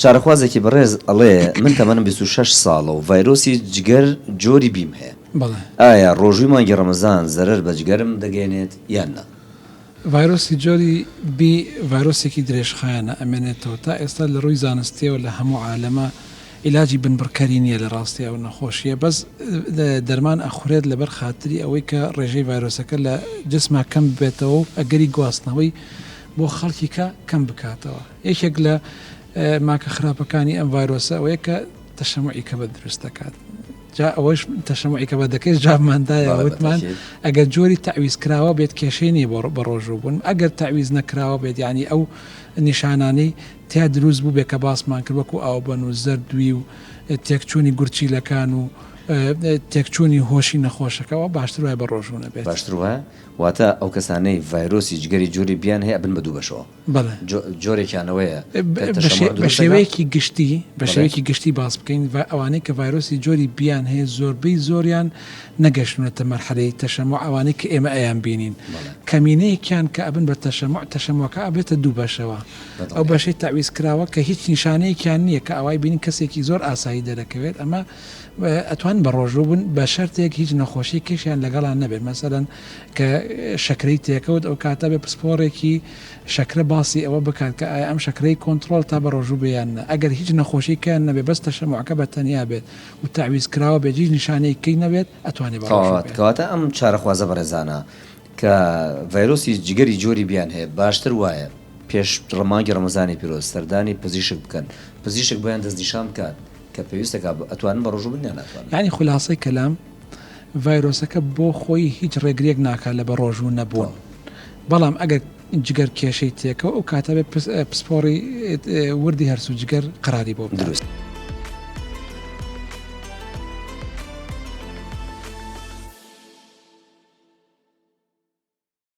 چارەخوازێکی بەڕێز ئەڵێ من تەمەنم 26 ساڵە و ڤایرۆسی جگەر جۆری بیم هەیە. ئایا ڕۆژووی مانگی ڕەمەزان زەرەر بە جگەرم دەگەێنێت یان نە؟ ڤایرۆسی جۆری بی ڤایرۆسێکی درێژخایەنە ئەمێنێتەوە تا ئێستا لە ڕووی زانستیەوە لە هەموو عالەمە عیلاجی بنبڕکەری نییە لە ڕاستیە و نەخۆشیە، بەس دەرمان ئەخورێت لەبەر خاتری ئەوەی کە ڕێژەی ڤایرۆسەکە لە جسما کەم بێتەوە و ئەگەری گواستنەوەی بۆ خەڵکی کەم بکاتەوە. یەکێک لە ماکە خراپەکانی ئەم ڤایرۆسە ئەوەیە کە تەشەموعی کەبەد دروست دەکات. جا ئەوەش تەشەموعی کەبەد دەکەیت جابماندایە وتمان ئەگەر جۆری تعویز کراوە بێت کێشەی نیە بە ڕۆژوو بوون، ئەگەر تعویز نەکراوە بێت یعنی ئەو نیشانانەی تیا دروست بوو بێ کە باسمان کرد وەکو ئاوبەن و زەردوی و تێکچوونی گورچیلەکان و تێکچوونی هۆشی نەخۆشەکەەوە باشتر وایە بە ڕۆژوو نەبێت. باشتر وایە واتە ئەو کەسانەی ڤایرۆسی جگەری جۆری بیان هەیە بن بە دوو بەشەوە. جۆرێکیانەوەیە بە شێوەیەکی گشتی باس بکەین ئەوانەی کە ڤایرۆسی جۆری بیان هەیە زۆربەی زۆریان نەگەشتونەتە مەرحەلەی تەشەموع، ئەوانەی کە ئێمە ئەیان بینین کەمینەیەکیان کە ئەبن بە تەشەموعەکە ئەبێتە دوو بەشەوە. ئەو بەشەی تعویز کراوە کە هیچ نیشانەیەکیان نییە کە ئەوای بینین کەسێکی زۆر ئاسایی دەرەکەوێت، ئەمە ئەتوان بە ڕۆژوو بن بە شەرتێک هیچ نەخۆشی کێشیان لەگەڵان نەبێت. مەسەلەن کە شەکرەی تێکەوت ئەو کاتە بێ پسپۆڕێکی شەکرە باسی ئەوە بکات کە ئەم شەکرەی کۆنتترۆل تا بە ڕۆژوو بێیانە. ئەگەر هیچ نەخۆشی کیان نەبێت بەس تەشەموعەکە بە تەنیا بێت و تعویز کراوە بێت هیچ نیشانەیەکی نەبێت ئەتوانێت کەواتە ئەم چارەخوازە بەڕێزانە کە ڤایرۆسی جگەری جۆری بیان هەیە باشتر وایە پێش ڕەمانگی ڕەمەزانی پیرۆز سەردانی پزیشک بکەن، پزیشک بۆیان دەستنیشان بکات کە پێویستەکە ئەتوانن بە ڕۆژوو بنیان ناتوانن. یعنی خولاسەی کەلام ڤایرۆسەکە بۆ خۆی هیچ ڕێگرێک ناکات لە بە ڕۆژوو نەبوون، بەڵام ئەگەر جگەر کێشەی تێکەوە ئەو کاتە بێ پسپۆڕی وردی هەرسوو جگەر قەراری بۆ دروست.